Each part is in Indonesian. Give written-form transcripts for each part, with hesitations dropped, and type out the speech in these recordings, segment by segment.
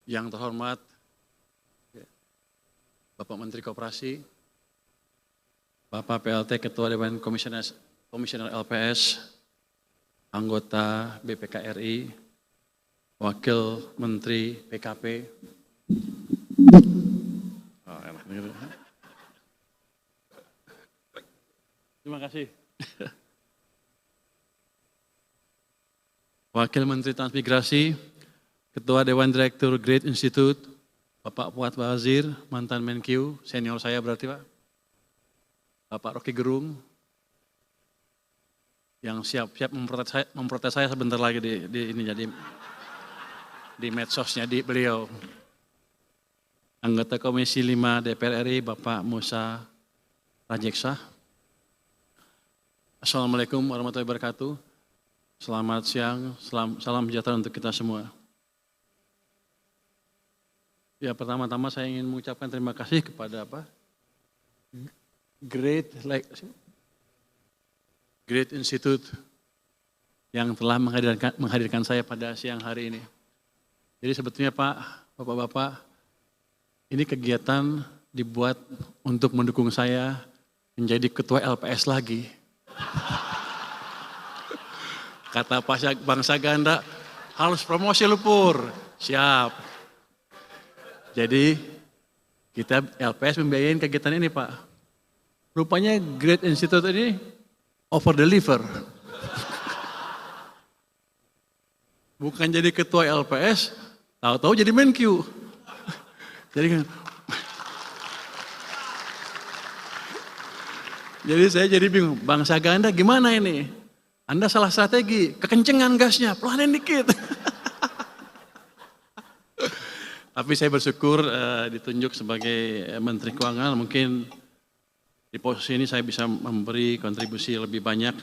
Yang terhormat Bapak Menteri Koperasi, Bapak PLT Ketua Dewan Komisioner LPS, anggota BPK RI, Wakil Menteri PKP. Oh, enak gitu. Terima kasih. Wakil Menteri Transmigrasi, Ketua Dewan Direktur Great Institute, Bapak Fuad Wazir, mantan Menkyu, senior saya berarti Pak. Bapak Rocky Gerung, yang siap-siap memprotes saya sebentar lagi di medsosnya di beliau. Anggota Komisi 5 DPR RI, Bapak Musa Rajeksa. Assalamualaikum warahmatullahi wabarakatuh. Selamat siang, salam sejahtera untuk kita semua. Ya, pertama-tama saya ingin mengucapkan terima kasih kepada Great Institute yang telah menghadirkan saya pada siang hari ini. Jadi sebetulnya Pak, Bapak-Bapak, ini kegiatan dibuat untuk mendukung saya menjadi ketua LPS lagi. Kata Bang Saganda, harus promosi lu Pur. Siap. Jadi kita LPS membiayain kegiatan ini Pak. Rupanya Great Institute ini over deliver. Bukan jadi ketua LPS, tahu-tahu jadi Menkyu. Jadi saya jadi bingung, Bang Saganda gimana ini? Anda salah strategi, kekencengan gasnya, pelanin dikit. Tapi saya bersyukur ditunjuk sebagai Menteri Keuangan, mungkin di posisi ini saya bisa memberi kontribusi lebih banyak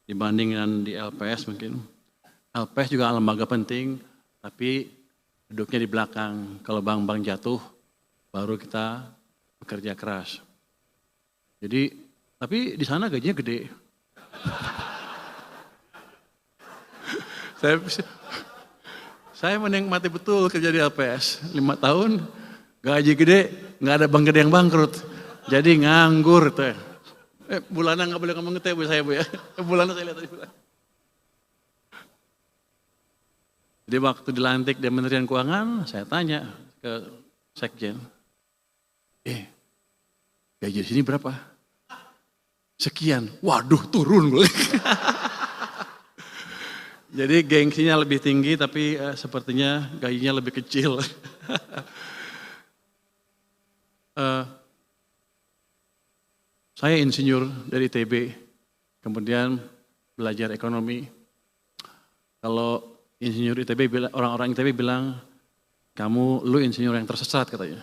dibanding dengan di LPS mungkin. LPS juga lembaga penting, tapi duduknya di belakang. Kalau bank-bank jatuh, baru kita bekerja keras. Jadi, tapi di sana gajinya gede. Saya menikmati betul kerja di LPS, 5 tahun, gaji gede, nggak ada bank gede yang bangkrut. Jadi nganggur tuh. Bulanan nggak boleh ngomong gitu ya Bu saya Bu ya. Bulanan saya lihat tadi bulan. Jadi waktu dilantik di Kementerian Keuangan, saya tanya ke Sekjen, gaji di sini berapa? Sekian, waduh turun gue. Jadi gengsinya lebih tinggi tapi sepertinya gajinya lebih kecil. Saya insinyur dari ITB, kemudian belajar ekonomi. Kalau insinyur ITB, orang-orang ITB bilang, lu insinyur yang tersesat katanya.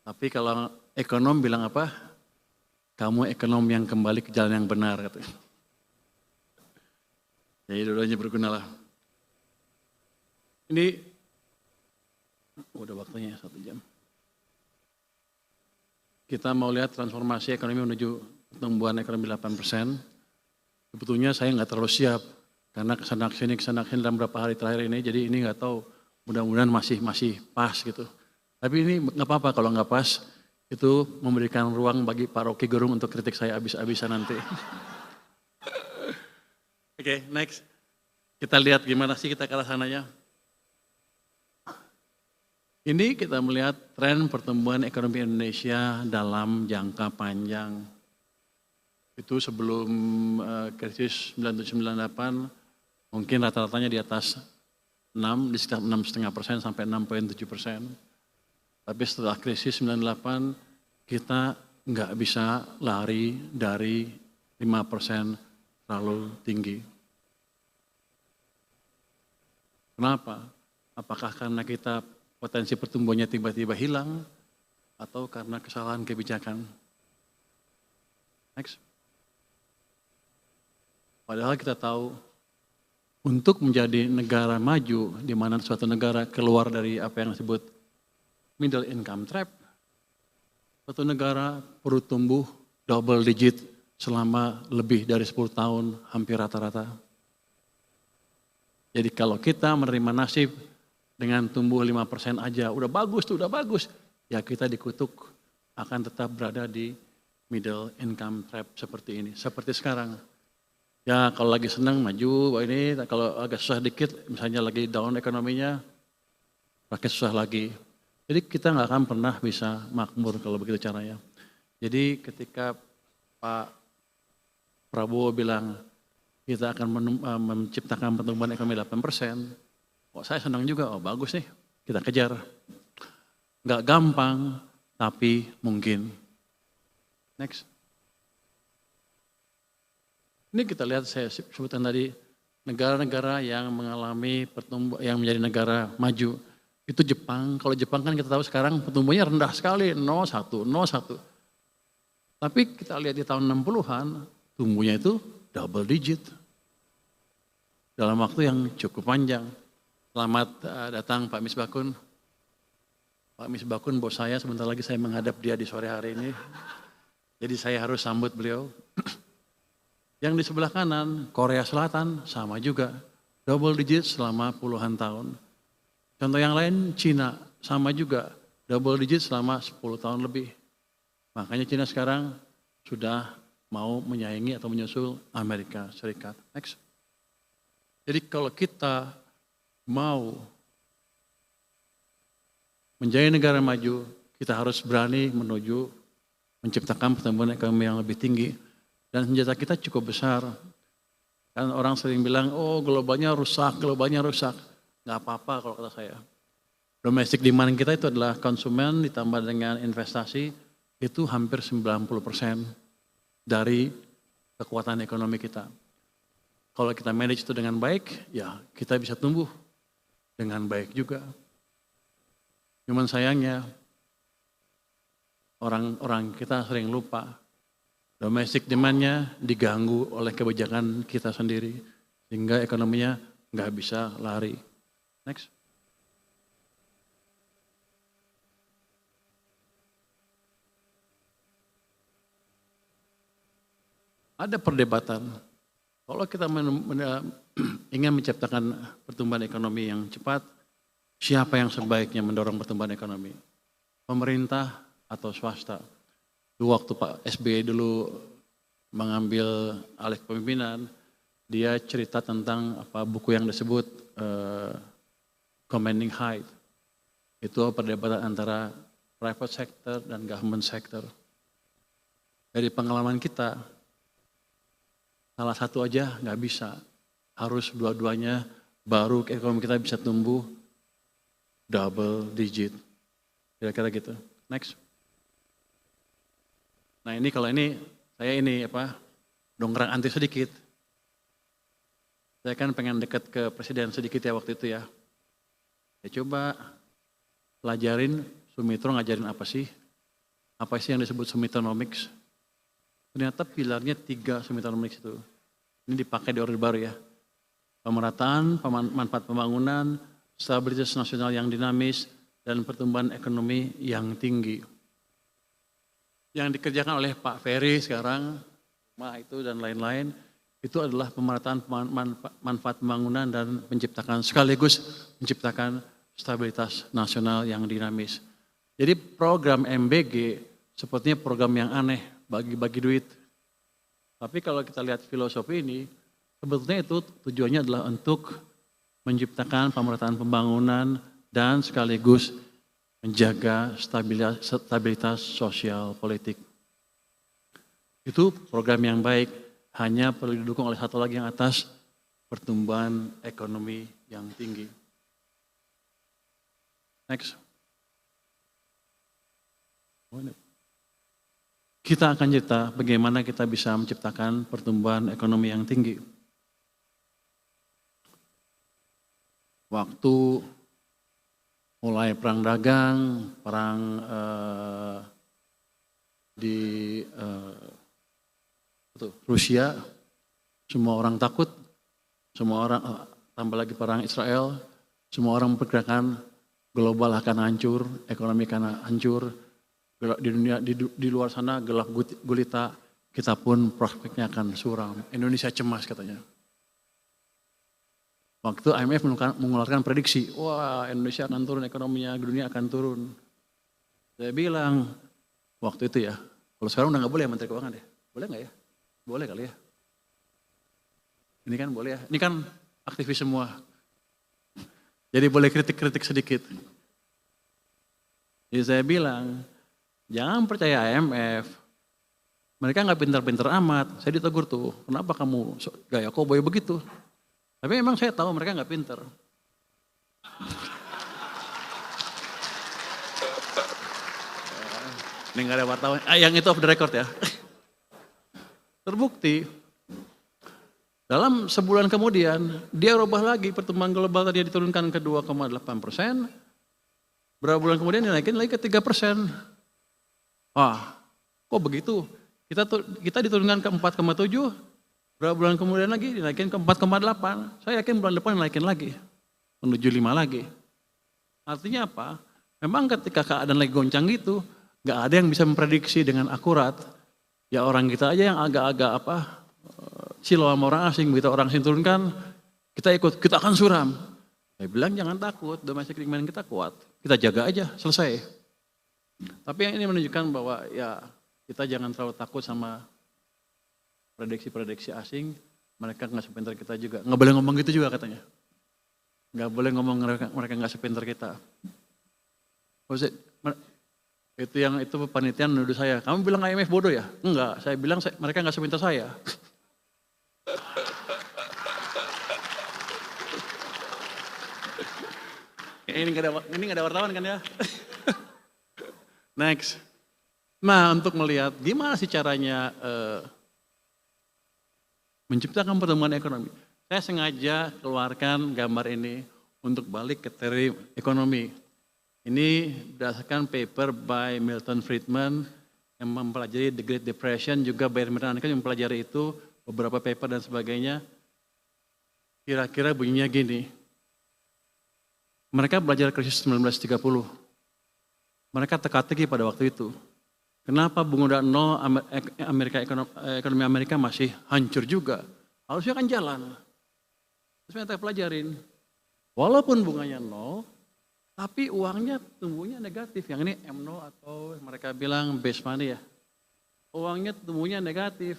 Tapi kalau ekonom bilang apa? Kamu ekonom yang kembali ke jalan yang benar katanya. Jadi dua-duanya berguna lah. Ini udah waktunya 1 jam. Kita mau lihat transformasi ekonomi menuju pertumbuhan ekonomi 8%. Sebetulnya saya nggak terlalu siap karena kesana sini dalam beberapa hari terakhir ini. Jadi ini nggak tahu, mudah-mudahan masih pas gitu. Tapi ini nggak apa-apa kalau nggak pas. Itu memberikan ruang bagi Pak Rocky Gerung untuk kritik saya habis-habisan nanti. Oke, next. Kita lihat gimana sih kita ke arah sananya. Ini kita melihat tren pertumbuhan ekonomi Indonesia dalam jangka panjang. Itu sebelum krisis 97-98 mungkin rata-ratanya di atas 6, di sekitar 6,5% sampai 6,7%. Tapi setelah krisis 98 kita nggak bisa lari dari 5% terlalu tinggi. Kenapa? Apakah karena kita potensi pertumbuhannya tiba-tiba hilang atau karena kesalahan kebijakan? Next. Padahal kita tahu untuk menjadi negara maju di mana suatu negara keluar dari apa yang disebut middle income trap, suatu negara perlu tumbuh double digit selama lebih dari 10 tahun hampir rata-rata. Jadi kalau kita menerima nasib dengan tumbuh 5% aja, udah bagus tuh, udah bagus. Ya kita dikutuk akan tetap berada di middle income trap seperti ini. Seperti sekarang. Ya kalau lagi senang maju, ini kalau agak susah dikit, misalnya lagi down ekonominya, makin susah lagi. Jadi kita nggak akan pernah bisa makmur kalau begitu caranya. Jadi ketika Pak Prabowo bilang kita akan menciptakan pertumbuhan ekonomi 8%, kok saya senang juga, oh bagus nih, kita kejar. Nggak gampang, tapi mungkin. Next. Ini kita lihat, saya sebutkan tadi, negara-negara yang mengalami pertumbuhan, yang menjadi negara maju, itu Jepang. Kalau Jepang kan kita tahu sekarang pertumbuhannya rendah sekali, 0,1. Tapi kita lihat di tahun 60-an, tumbuhnya itu double digit. Dalam waktu yang cukup panjang. Selamat datang Pak Misbakun. Pak Misbakun bos saya, sebentar lagi saya menghadap dia di sore hari ini. Jadi saya harus sambut beliau. Yang di sebelah kanan, Korea Selatan sama juga. Double digit selama puluhan tahun. Contoh yang lain, Cina sama juga. Double digit selama 10 tahun lebih. Makanya Cina sekarang sudah mau menyaingi atau menyusul Amerika Serikat. Next. Jadi kalau kita mau menjadi negara maju, kita harus berani menuju menciptakan pertumbuhan ekonomi yang lebih tinggi. Dan senjata kita cukup besar. Kan orang sering bilang, oh globalnya rusak. Nggak apa-apa kalau kata saya. Domestic demand kita itu adalah konsumen ditambah dengan investasi, itu hampir 90% dari kekuatan ekonomi kita. Kalau kita manage itu dengan baik, ya kita bisa tumbuh dengan baik juga. Cuman sayangnya, orang kita sering lupa, domestic demand-nya diganggu oleh kebijakan kita sendiri, sehingga ekonominya nggak bisa lari. Next. Ada perdebatan. Kalau kita ingin menciptakan pertumbuhan ekonomi yang cepat, siapa yang sebaiknya mendorong pertumbuhan ekonomi? Pemerintah atau swasta? Waktu Pak SBY dulu mengambil alih kepemimpinan, dia cerita tentang buku yang disebut Commanding Height. Itu perdebatan antara private sector dan government sector. Dari pengalaman kita, salah satu aja nggak bisa, harus dua-duanya baru ekonomi kita bisa tumbuh double digit. Kira-kira gitu. Next. Nah ini kalau ini, saya dongkrak anti sedikit. Saya kan pengen dekat ke presiden sedikit ya waktu itu ya. Ya coba pelajarin Sumitro ngajarin apa sih yang disebut Sumitronomics. Ternyata pilarnya 3 Sumitronomics itu. Ini dipakai di Orde Baru ya. Pemerataan, manfaat pembangunan, stabilitas nasional yang dinamis, dan pertumbuhan ekonomi yang tinggi. Yang dikerjakan oleh Pak Ferry sekarang, itu dan lain-lain, itu adalah pemerataan manfaat pembangunan dan sekaligus menciptakan stabilitas nasional yang dinamis. Jadi program MBG sepertinya program yang aneh, bagi-bagi duit. Tapi kalau kita lihat filosofi ini, sebetulnya itu tujuannya adalah untuk menciptakan pemerataan pembangunan dan sekaligus menjaga stabilitas sosial politik. Itu program yang baik, hanya perlu didukung oleh satu lagi yang atas, pertumbuhan ekonomi yang tinggi. Next. Kita akan cerita bagaimana kita bisa menciptakan pertumbuhan ekonomi yang tinggi. Waktu mulai perang dagang, perang di Rusia, semua orang takut, semua orang tambah lagi perang Israel, semua orang memperkirakan global akan hancur, ekonomi akan hancur, di dunia di luar sana gelap gulita, kita pun prospeknya akan suram. Indonesia cemas katanya. Waktu IMF mengeluarkan prediksi, wah Indonesia akan turun ekonominya, dunia akan turun. Saya bilang, waktu itu ya, kalau sekarang udah nggak boleh ya Menteri Keuangan ya? Boleh nggak ya? Boleh kali ya? Ini kan boleh ya, ini kan aktivis semua. Jadi boleh kritik-kritik sedikit. Jadi saya bilang, jangan percaya IMF. Mereka nggak pintar-pintar amat. Saya ditegur tuh, kenapa kamu gaya koboi begitu? Tapi memang saya tahu mereka nggak pintar. Ini nggak ada wartawan. Yang itu off the record ya. Terbukti. Dalam sebulan kemudian, dia rubah lagi pertumbuhan global tadi diturunkan ke 2,8%. Berapa bulan kemudian dinaikin lagi ke 3%. Wah, kok begitu? Kita diturunkan ke 4,7, berapa bulan kemudian lagi dinaikin ke 4,8. Saya yakin bulan depan dinaikin lagi, menuju 5 lagi. Artinya apa? Memang ketika keadaan lagi goncang gitu, nggak ada yang bisa memprediksi dengan akurat. Ya orang kita aja yang agak-agak silau sama orang asing, begitu orang asing turunkan, kita ikut, kita akan suram. Saya bilang jangan takut, domestic demand kita kuat, kita jaga aja, selesai. Tapi yang ini menunjukkan bahwa ya kita jangan terlalu takut sama prediksi-prediksi asing, mereka nggak sepintar kita juga, nggak boleh ngomong gitu juga katanya. Nggak boleh ngomong mereka nggak sepintar kita. Itu panitia menuduh saya, kamu bilang IMF bodoh ya? Enggak, saya bilang mereka nggak sepintar saya. Ini nggak ada wartawan kan ya? Next. Nah untuk melihat gimana sih caranya menciptakan pertumbuhan ekonomi. Saya sengaja keluarkan gambar ini untuk balik ke teori ekonomi. Ini berdasarkan paper by Milton Friedman yang mempelajari The Great Depression, juga Bayer Mernanke yang mempelajari itu, beberapa paper dan sebagainya. Kira-kira bunyinya gini. Mereka belajar krisis 1930. Mereka teka-teki pada waktu itu. Kenapa bunga nol ekonomi Amerika masih hancur juga? Harusnya kan jalan. Terus mereka pelajarin. Walaupun bunganya nol, tapi uangnya tumbuhnya negatif. Yang ini M0 atau mereka bilang base money ya. Uangnya tumbuhnya negatif.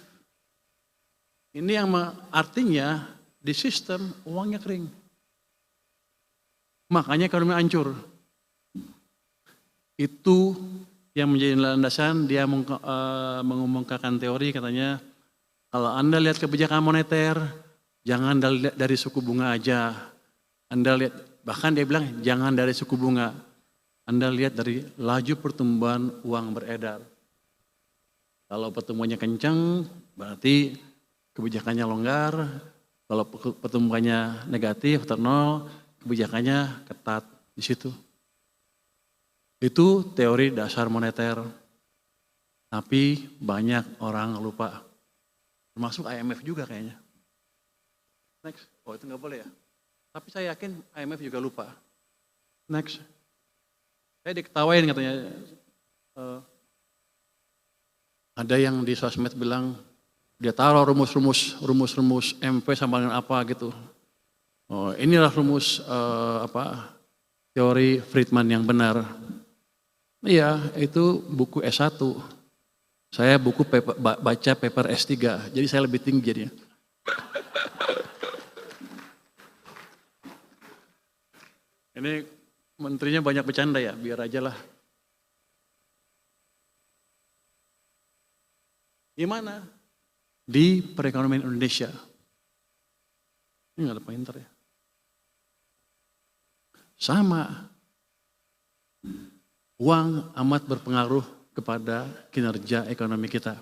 Ini yang artinya di sistem uangnya kering. Makanya ekonomi hancur. Itu yang menjadi landasan dia mengumumkan teori, katanya kalau Anda lihat kebijakan moneter, jangan dari suku bunga aja. Anda lihat, bahkan dia bilang jangan dari suku bunga. Anda lihat dari laju pertumbuhan uang beredar. Kalau pertumbuhannya kencang, berarti kebijakannya longgar. Kalau pertumbuhannya negatif atau nol, kebijakannya ketat di situ. Itu teori dasar moneter. Tapi banyak orang lupa. Termasuk IMF juga kayaknya. Next. Oh itu nggak boleh ya. Tapi saya yakin IMF juga lupa. Next. Saya diketawain katanya. Ada yang di sosmed bilang, dia taruh rumus-rumus MP sama dengan apa gitu. Oh, inilah rumus teori Friedman yang benar. Iya, itu buku S1. Saya baca paper S3, jadi saya lebih tinggi jadinya. Ini menterinya banyak bercanda ya, biar aja lah. Gimana? Di perekonomian Indonesia. Ini nggak ada pinter ya. Sama. Uang amat berpengaruh kepada kinerja ekonomi kita.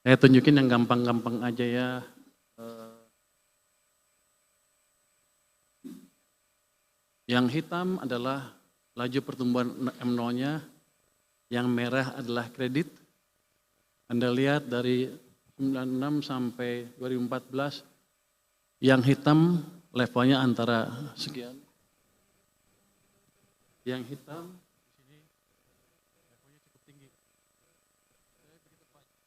Saya tunjukin yang gampang-gampang aja ya. Yang hitam adalah laju pertumbuhan M0-nya, yang merah adalah kredit. Anda lihat dari 96 sampai 2014, yang hitam levelnya antara sekian. Yang hitam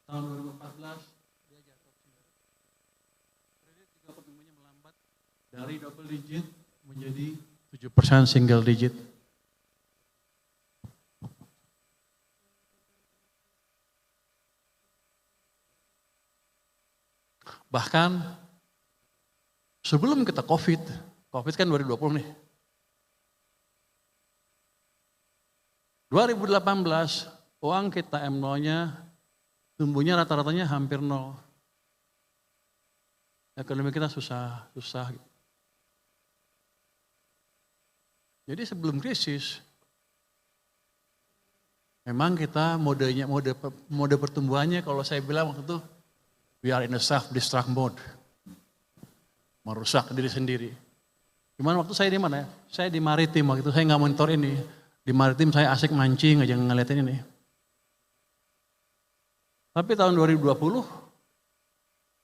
tahun 2014 dia jatuh sini. Kredit juga pertumbuhannya melambat Dari double digit menjadi 7% single digit. Bahkan sebelum kita COVID kan 2020 nih. 2018 uang kita M0-nya tumbuhnya rata-ratanya hampir 0. Ekonomi kita susah. Jadi sebelum krisis, memang kita mode pertumbuhannya kalau saya bilang waktu itu, we are in a self-destruct mode. Merusak diri sendiri. Gimana waktu saya di mana ya? Saya di maritim waktu itu, saya nggak monitor ini. Di maritim saya asik mancing aja ngeliatin ini. Tapi tahun 2020,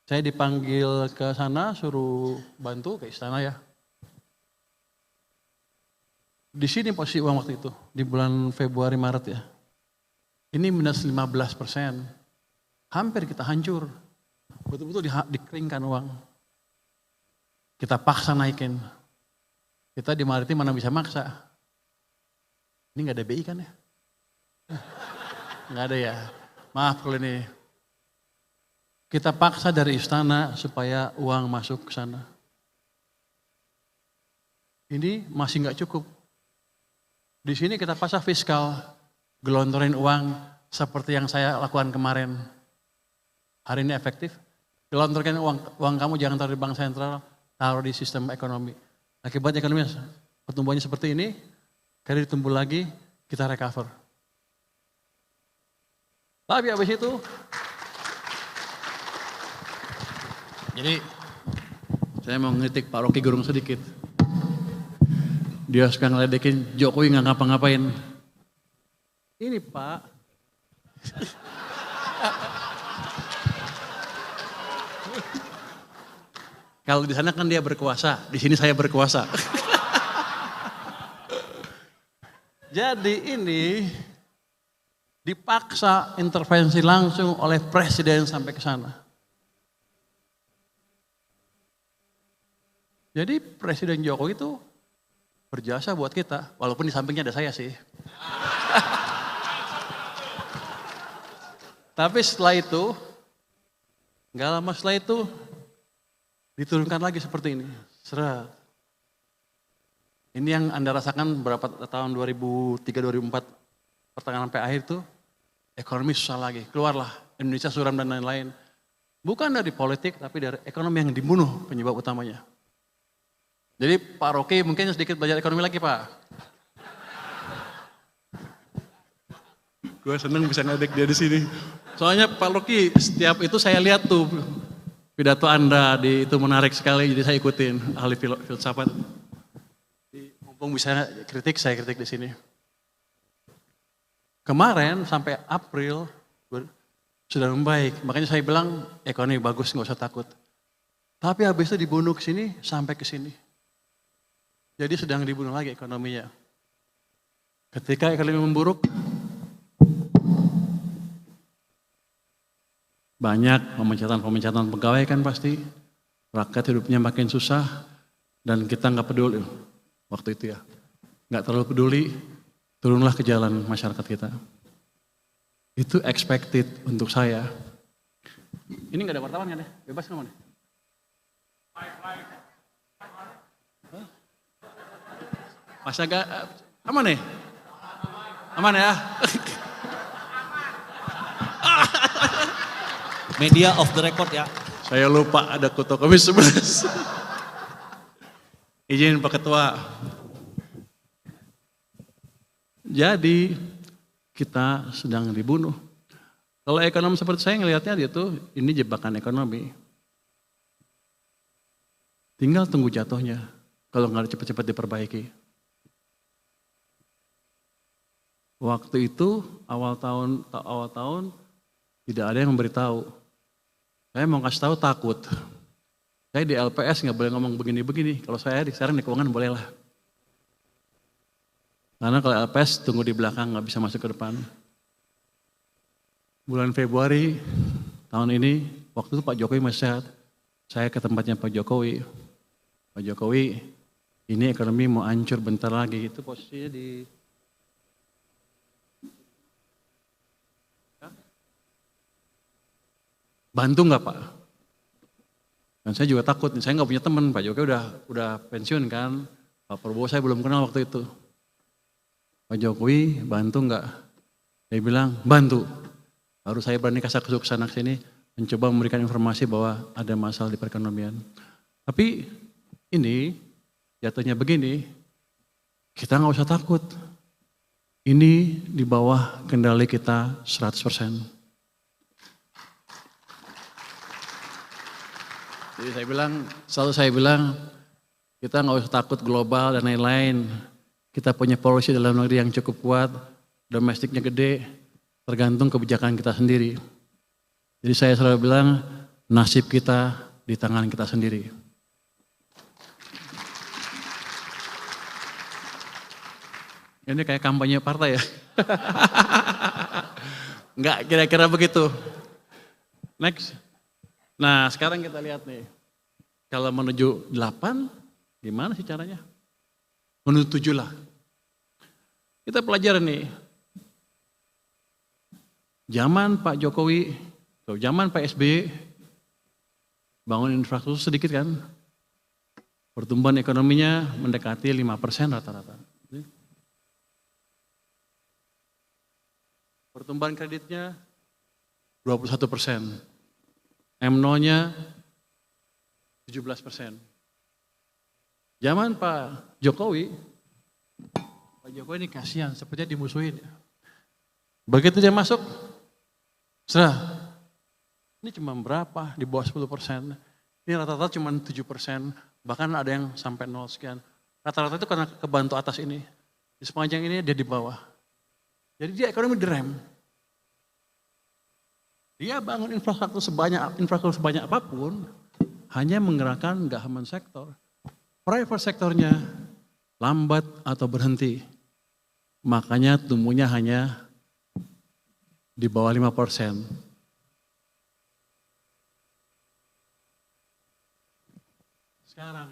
saya dipanggil ke sana suruh bantu ke istana ya. Di sini posisi uang waktu itu, di bulan Februari Maret ya. Ini minus 15%. Hampir kita hancur. Betul-betul dikeringkan uang. Kita paksa naikin. Kita di maritim mana bisa maksa. Ini gak ada BI kan ya? Gak ada ya. Maaf kalau ini. Kita paksa dari istana supaya uang masuk ke sana. Ini masih gak cukup. Di sini kita paksa fiskal. Gelontorin uang seperti yang saya lakukan kemarin. Hari ini efektif. Gelontorkan uang kamu jangan taruh di bank sentral, taruh di sistem ekonomi. Akibatnya ekonomi pertumbuhannya seperti ini, kali ditumbuh lagi, kita recover. Tapi habis itu, jadi saya mau ngeritik Pak Rocky Gerung sedikit. Dia suka ngeledekin Jokowi nggak ngapa-ngapain. Ini Pak, kalau di sana kan dia berkuasa, di sini saya berkuasa. Jadi ini dipaksa intervensi langsung oleh presiden sampai ke sana. Jadi Presiden Jokowi itu berjasa buat kita, walaupun di sampingnya ada saya sih. Tapi setelah itu, nggak lama setelah itu, diturunkan lagi seperti ini. Seret. Ini yang Anda rasakan berapa tahun 2003-2004, pertengahan sampai akhir itu, ekonomi susah lagi. Keluarlah Indonesia suram dan lain-lain. Bukan dari politik, tapi dari ekonomi yang dibunuh penyebab utamanya. Jadi Pak Rocky mungkin sedikit belajar ekonomi lagi Pak. Gue seneng bisa ngadek dia di sini. Soalnya Pak Rocky setiap itu saya lihat tuh pidato Anda itu menarik sekali, jadi saya ikutin ahli filsafat. Mumpung bisa kritik, saya kritik di sini. Kemarin sampai April sudah membaik, makanya saya bilang ekonomi bagus, nggak usah takut. Tapi habis itu dibunuh ke sini sampai ke sini. Jadi sedang dibunuh lagi ekonominya. Ketika ekonomi memburuk, banyak pemecatan pegawai kan pasti. Rakyat hidupnya makin susah dan kita nggak peduli waktu itu ya. Nggak terlalu peduli, turunlah ke jalan masyarakat kita. Itu expected untuk saya. Ini nggak ada wartawan kan ya? Bebas kan nih? Mas agak aman nih? Aman ya? Media off the record ya. Saya lupa ada Kuto Komis 11. Izin Pak Ketua. Jadi kita sedang dibunuh. Kalau ekonomi seperti saya ngelihatnya dia tuh ini jebakan ekonomi. Tinggal tunggu jatuhnya. Kalau nggak cepat-cepat diperbaiki. Waktu itu awal tahun tidak ada yang memberitahu. Saya mau kasih tahu takut. Saya di LPS nggak boleh ngomong begini-begini. Kalau saya sekarang di keuangan boleh lah. Karena kalau LPS tunggu di belakang nggak bisa masuk ke depan. Bulan Februari tahun ini, waktu itu Pak Jokowi masih sehat. Saya ke tempatnya Pak Jokowi. Pak Jokowi, ini ekonomi mau hancur bentar lagi. Itu posisinya di bantu nggak Pak? Dan saya juga takut, saya nggak punya teman, Pak Jokowi udah pensiun kan, Pak Prabowo saya belum kenal waktu itu. Pak Jokowi bantu nggak? Dia bilang bantu. Baru saya berani kasih ke sana sini, mencoba memberikan informasi bahwa ada masalah di perekonomian. Tapi ini jatuhnya begini, kita nggak usah takut. Ini di bawah kendali kita 100%. Jadi selalu saya bilang, kita nggak usah takut global dan lain-lain. Kita punya policy dalam negeri yang cukup kuat, domestiknya gede, tergantung kebijakan kita sendiri. Jadi saya selalu bilang, nasib kita di tangan kita sendiri. Ini kayak kampanye partai ya. Enggak, kira-kira begitu. Next. Nah sekarang kita lihat nih, kalau menuju 8, gimana sih caranya? Menuju 7 lah. Kita pelajaran nih, zaman Pak Jokowi, zaman Pak SBY, bangun infrastruktur sedikit kan, pertumbuhan ekonominya mendekati 5% rata-rata. Pertumbuhan kreditnya 21%. M0-nya 17%. Zaman Pak Jokowi ini kasihan, sepertinya dimusuhin. Begitu dia masuk, ini cuma berapa? Di bawah 10%. Ini rata-rata cuma 7%, bahkan ada yang sampai 0 sekian. Rata-rata itu karena kebantu atas ini. Di sepanjang ini dia di bawah. Jadi dia ekonomi direm. Dia bangun infrastruktur sebanyak apapun, hanya menggerakkan government sektor. Private sektornya lambat atau berhenti. Makanya tumbuhnya hanya di bawah 5%.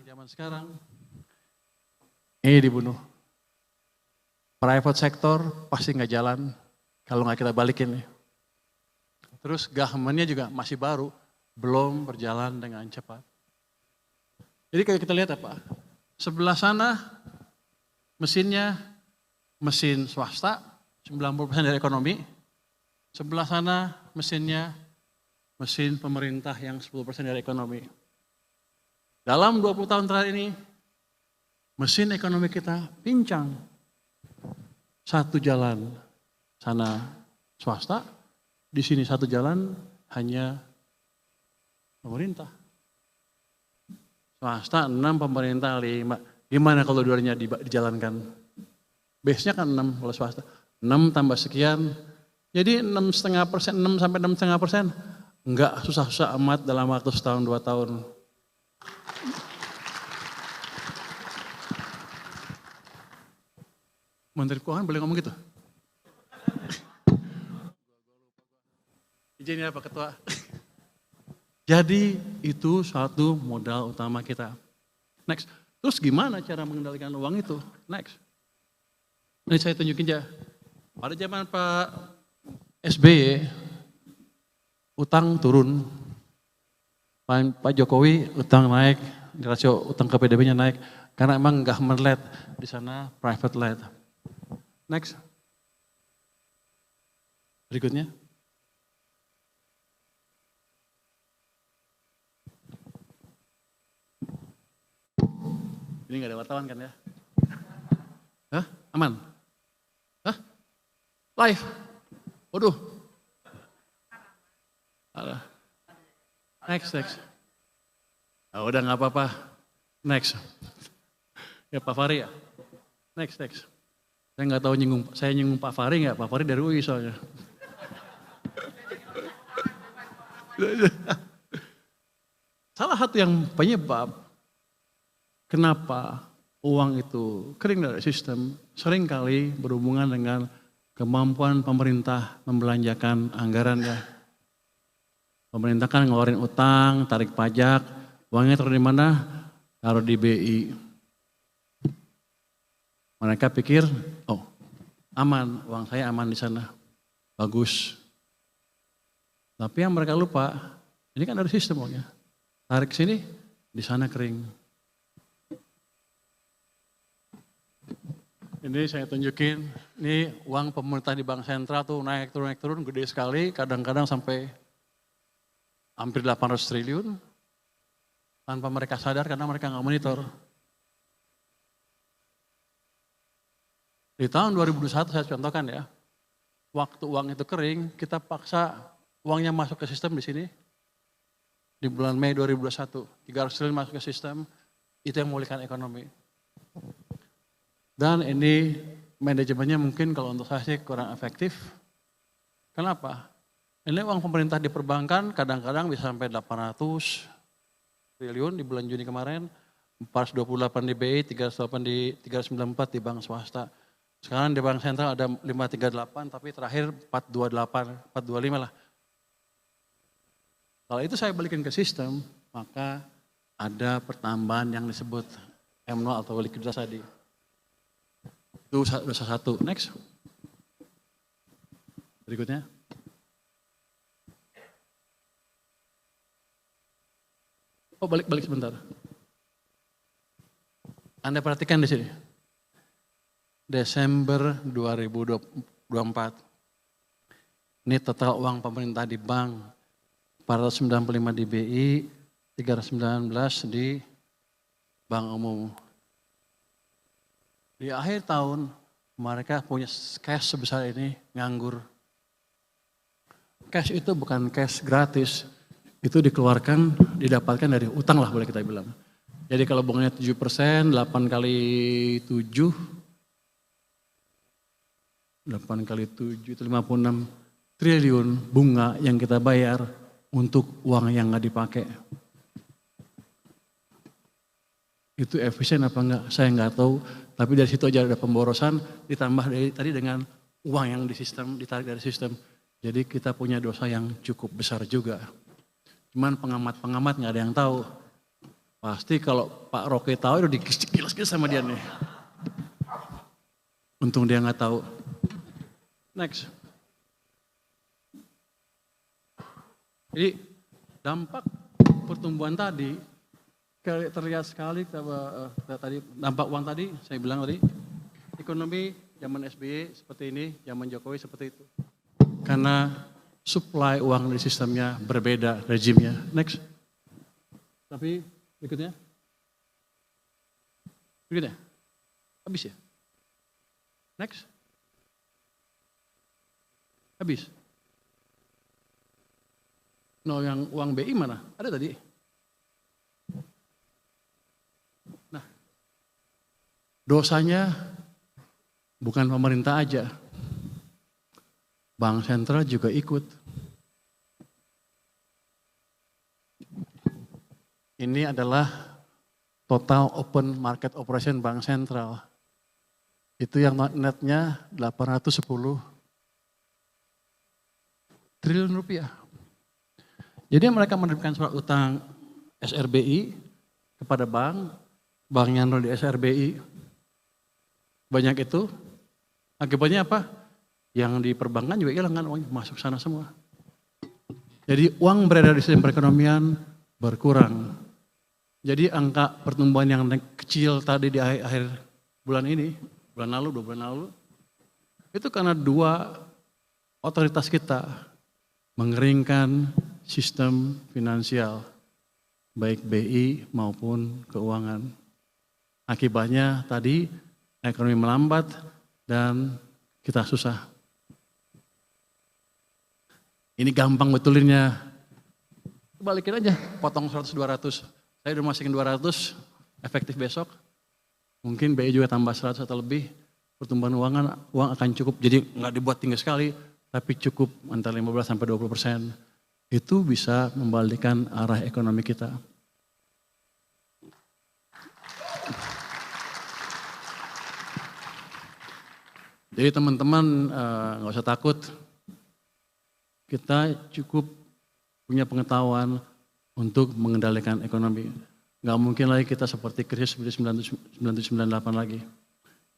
Zaman sekarang, ini dibunuh. Private sektor pasti nggak jalan kalau nggak kita balikin nih. Terus government-nya juga masih baru, belum berjalan dengan cepat. Jadi kalau kita lihat apa? Sebelah sana mesinnya mesin swasta, 90% dari ekonomi. Sebelah sana mesinnya mesin pemerintah yang 10% dari ekonomi. Dalam 20 tahun terakhir ini, mesin ekonomi kita pincang. Satu jalan sana swasta, di sini satu jalan hanya pemerintah. Swasta 6, pemerintah 5. Gimana kalau dua-duanya dijalankan? Base-nya kan 6 kalau swasta. 6 tambah sekian. Jadi 6,5%, 6 sampai 6,5%. Enggak susah-susah amat dalam waktu setahun 2 tahun. Menteri Keuangan boleh ngomong gitu? Izin ya Pak Ketua. Jadi itu satu modal utama kita. Next. Terus gimana cara mengendalikan uang itu? Next. Ini saya tunjukin aja. Pada zaman Pak SBY, utang turun. Pak Jokowi utang naik, rasio utang ke PDB-nya naik. Karena emang government led, di sana private led. Next. Berikutnya. Ini gak ada wartawan kan ya? Hah? Aman? Hah? Live? Waduh. Next. Oh, udah gak apa-apa. Next. Ya Pak Fahri ya? Next. Saya gak tahu saya nyinggung Pak Fahri gak? Pak Fahri dari UI soalnya. Salah satu yang penyebab kenapa uang itu kering dari sistem seringkali berhubungan dengan kemampuan pemerintah membelanjakan anggaran ya. Pemerintah kan ngeluarin utang, tarik pajak, uangnya taruh di mana? taruh di BI. Mereka pikir, oh aman, uang saya aman di sana, bagus. Tapi yang mereka lupa, ini kan ada sistem uangnya. Tarik sini, di sana kering. Ini saya tunjukin, ini uang pemerintah di Bank Sentral tuh naik turun, gede sekali, kadang-kadang sampai hampir 800 triliun. Tanpa mereka sadar karena mereka nggak monitor. Di tahun 2021 saya contohkan ya, waktu uang itu kering, kita paksa uangnya masuk ke sistem di sini. Di bulan Mei 2021, 300 triliun masuk ke sistem, itu yang memulihkan ekonomi. Dan ini manajemennya mungkin kalau untuk saya sih kurang efektif. Kenapa? Ini uang pemerintah di perbankan kadang-kadang bisa sampai 800 triliun di bulan Juni kemarin, 428 di BI, 394 di bank swasta. Sekarang di Bank Sentral ada 538, tapi terakhir 428, 425 lah. Kalau itu saya balikin ke sistem, maka ada pertambahan yang disebut M0 atau likuiditas tadi. Itu dosa satu. Next. Berikutnya. Oh balik sebentar. Anda perhatikan di sini. Desember 2024. Ini total uang pemerintah di bank 495 di BI, 319 di bank umum. Di akhir tahun mereka punya cash sebesar ini nganggur. Cash itu bukan cash gratis, itu dikeluarkan, didapatkan dari utang lah boleh kita bilang. Jadi kalau bunganya 7%, 8 kali 7, 8 kali 7 itu 56 triliun bunga yang kita bayar untuk uang yang nggak dipakai. Itu efisien apa enggak? Saya nggak tahu. Tapi dari situ aja ada pemborosan ditambah dari tadi dengan uang yang di sistem, ditarik dari sistem. Jadi kita punya dosa yang cukup besar juga. Cuman pengamat-pengamat nggak ada yang tahu. Pasti kalau Pak Roke tahu udah dikilas-kilas sama dia nih. Untung dia nggak tahu. Next. Jadi dampak pertumbuhan tadi terlihat sekali tadi dampak uang tadi saya bilang tadi ekonomi zaman SBY seperti ini, zaman Jokowi seperti itu. Karena supply uang di sistemnya berbeda rejimnya. Next. Tapi berikutnya. Berikutnya. Habis ya? Next. Habis. No, yang uang BI mana? Ada tadi. Nah, dosanya bukan pemerintah aja. Bank sentral juga ikut. Ini adalah total open market operation bank sentral. Itu yang netnya 810 triliun rupiah. Jadi mereka menerbitkan surat utang SRBI kepada bank, banknya nol di SRBI. Banyak itu, akibatnya apa? Yang di perbankan juga hilang kan uangnya, masuk sana semua. Jadi uang beredar di sistem perekonomian berkurang. Jadi angka pertumbuhan yang kecil tadi di akhir bulan ini, bulan lalu, 2 bulan lalu, itu karena dua otoritas kita mengeringkan sistem finansial, baik BI maupun keuangan. Akibatnya tadi ekonomi melambat dan kita susah. Ini gampang betulinnya. Balikin aja, potong 100-200. Saya udah masukin 200, efektif besok. Mungkin BI juga tambah 100 atau lebih. Pertumbuhan uang akan cukup, jadi nggak dibuat tinggi sekali, tapi cukup antara 15-20%. Itu bisa membalikkan arah ekonomi kita. Jadi teman-teman nggak usah takut, kita cukup punya pengetahuan untuk mengendalikan ekonomi. Nggak mungkin lagi kita seperti krisis seperti 1998 lagi.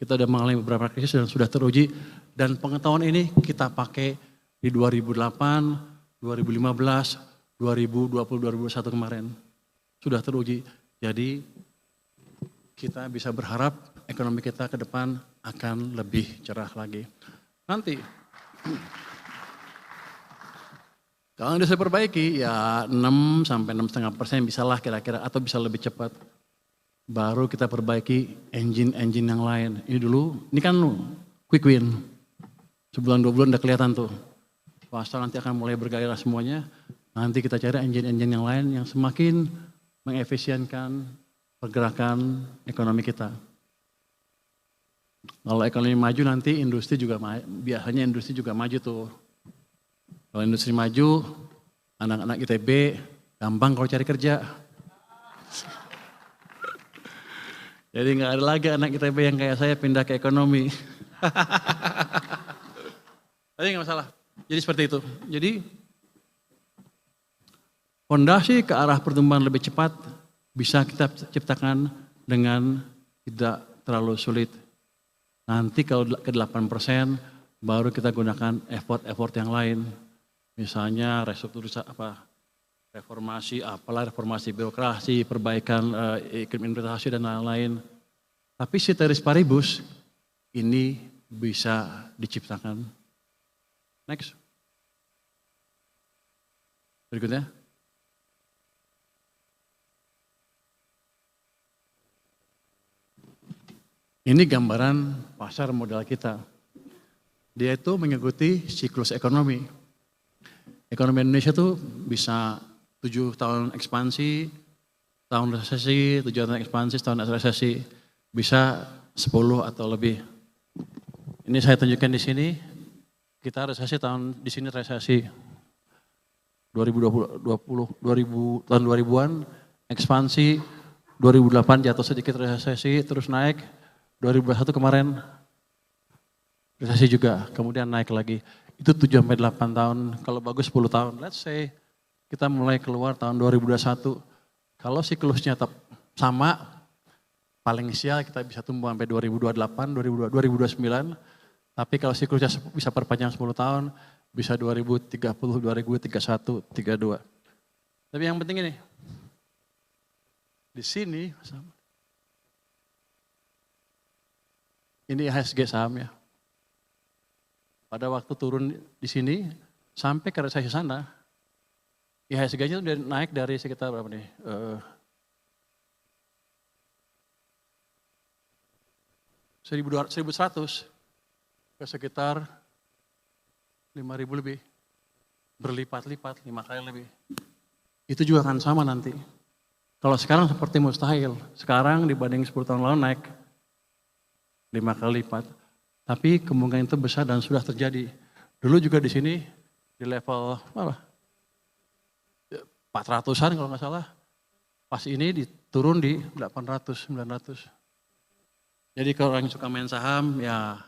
Kita udah mengalami beberapa krisis dan sudah teruji. Dan pengetahuan ini kita pakai di 2008, 2015, 2020, 2021 kemarin. Sudah teruji. Jadi kita bisa berharap ekonomi kita ke depan akan lebih cerah lagi. Nanti kalau bisa perbaiki ya 6 sampai 6,5% bisalah kira-kira atau bisa lebih cepat. Baru kita perbaiki engine-engine yang lain. Ini dulu, ini kan quick win. Sebulan 2 bulan udah kelihatan tuh. Swasta nanti akan mulai bergairah semuanya. Nanti kita cari engine-engine yang lain yang semakin mengefisienkan pergerakan ekonomi kita. Kalau ekonomi maju nanti industri juga biasanya industri juga maju tuh. Kalau industri maju, anak-anak ITB gampang kalau cari kerja. Jadi nggak ada lagi anak ITB yang kayak saya pindah ke ekonomi. Tapi nggak masalah. Jadi seperti itu. Jadi fondasi ke arah pertumbuhan lebih cepat bisa kita ciptakan dengan tidak terlalu sulit. Nanti kalau ke 8% baru kita gunakan effort-effort yang lain. Misalnya reformasi birokrasi, perbaikan iklim investasi dan lain-lain. Tapi ceteris paribus ini bisa diciptakan. Next. Berikutnya. Ini gambaran pasar modal kita. Dia itu mengikuti siklus ekonomi. Ekonomi Indonesia tuh bisa 7 tahun ekspansi, tahun resesi, 7 tahun ekspansi, tahun resesi. Bisa 10 atau lebih. Ini saya tunjukkan di sini. Kita resesi di sini resesi 2020 tahun 2000-an, ekspansi 2008 jatuh sedikit resesi, terus naik 2021 kemarin resesi juga, kemudian naik lagi. Itu 7-8 tahun, kalau bagus 10 tahun. Let's say kita mulai keluar tahun 2021. Kalau siklusnya tetap sama, paling sial kita bisa tumbuh sampai 2028, 2029. Tapi kalau siklusnya bisa perpanjang 10 tahun, bisa 2030, 2031, 32. Tapi yang penting ini, di sini, ini IHSG sahamnya. Pada waktu turun di sini, sampai ke resesi sana, IHSG-nya udah naik dari sekitar berapa nih? 1.100 ke sekitar 5.000 lebih. Berlipat-lipat, 5 kali lebih. Itu juga akan sama nanti. Kalau sekarang seperti mustahil. Sekarang dibanding 10 tahun lalu naik 5 kali lipat. Tapi kemungkinan itu besar dan sudah terjadi. Dulu juga di sini di level 400-an kalau nggak salah. Pas ini diturun di 800, 900. Jadi kalau orang yang suka main saham ya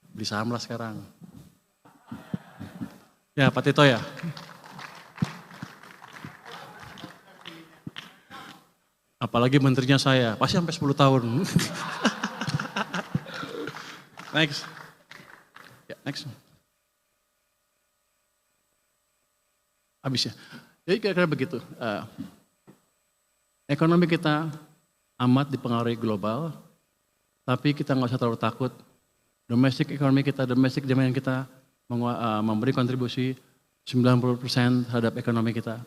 beli saham lah sekarang. Ya Pak Tito ya. Apalagi menterinya saya, pasti sampai 10 tahun. Next. Ya, next. Habis ya. Jadi kira-kira begitu. Ekonomi kita amat dipengaruhi global, tapi kita nggak usah terlalu takut. Domestic ekonomi kita, domestic demand kita memberi kontribusi 90% terhadap ekonomi kita.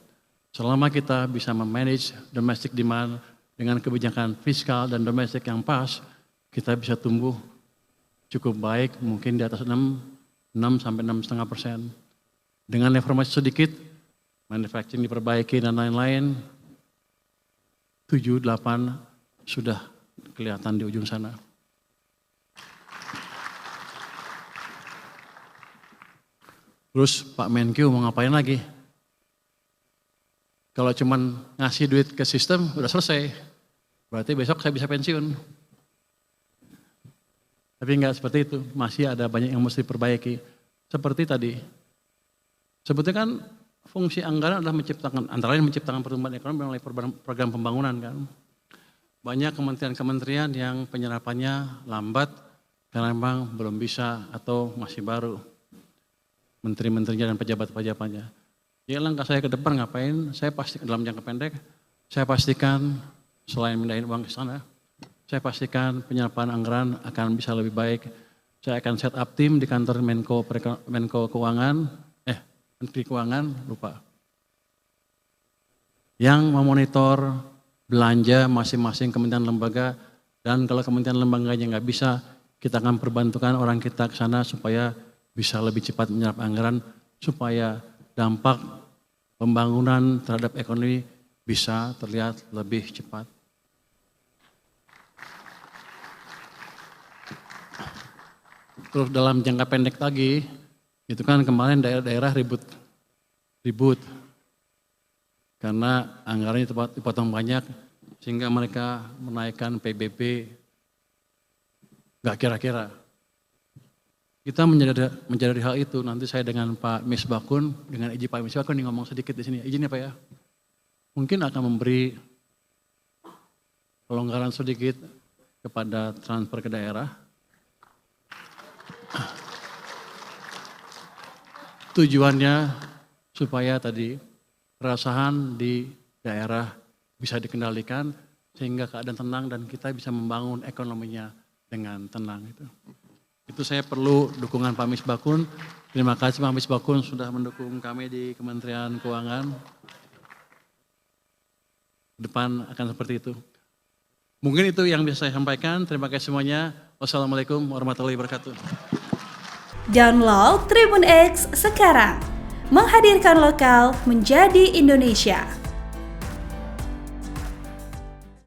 Selama kita bisa memanage domestic demand dengan kebijakan fiskal dan domestik yang pas, kita bisa tumbuh cukup baik, mungkin di atas 6 sampai 6,5%. Dengan reformasi sedikit, manufacturing diperbaiki dan lain-lain, 7-8 sudah kelihatan di ujung sana. Terus Pak Menkyu mau ngapain lagi? Kalau cuman ngasih duit ke sistem, udah selesai. Berarti besok saya bisa pensiun. Tapi enggak seperti itu, masih ada banyak yang mesti diperbaiki. Seperti tadi, sebetulnya kan fungsi anggaran adalah antara lain menciptakan pertumbuhan ekonomi melalai program pembangunan kan. Banyak kementerian-kementerian yang penyerapannya lambat karena memang belum bisa atau masih baru. Menteri-menterinya dan pejabat-pejabatnya. Ya langkah saya ke depan ngapain? Saya pasti dalam jangka pendek, saya pastikan selain mindahin uang ke sana, saya pastikan penyerapan anggaran akan bisa lebih baik. Saya akan set up tim di kantor Menko Keuangan, Menteri Keuangan, lupa. Yang memonitor belanja masing-masing kementerian lembaga, dan kalau kementerian lembaganya nggak bisa, kita akan perbantukan orang kita ke sana supaya bisa lebih cepat menyerap anggaran, supaya dampak pembangunan terhadap ekonomi bisa terlihat lebih cepat. Terus dalam jangka pendek lagi, itu kan kemarin daerah-daerah ribut karena anggarannya dipotong banyak sehingga mereka menaikkan PBB nggak kira-kira. Kita menjadi hal itu, nanti saya dengan Pak Misbakun, dengan izin Pak Misbakun ngomong sedikit di sini, izin ya Pak ya. Mungkin akan memberi pelonggaran sedikit kepada transfer ke daerah. Tujuannya supaya tadi keresahan di daerah bisa dikendalikan sehingga keadaan tenang dan kita bisa membangun ekonominya dengan tenang itu. Itu saya perlu dukungan Pak Misbakun. Terima kasih Pak Misbakun sudah mendukung kami di Kementerian Keuangan. Depan akan seperti itu. Mungkin itu yang bisa saya sampaikan. Terima kasih semuanya. Wassalamualaikum warahmatullahi wabarakatuh. Download Tribun X sekarang. Menghadirkan lokal menjadi Indonesia.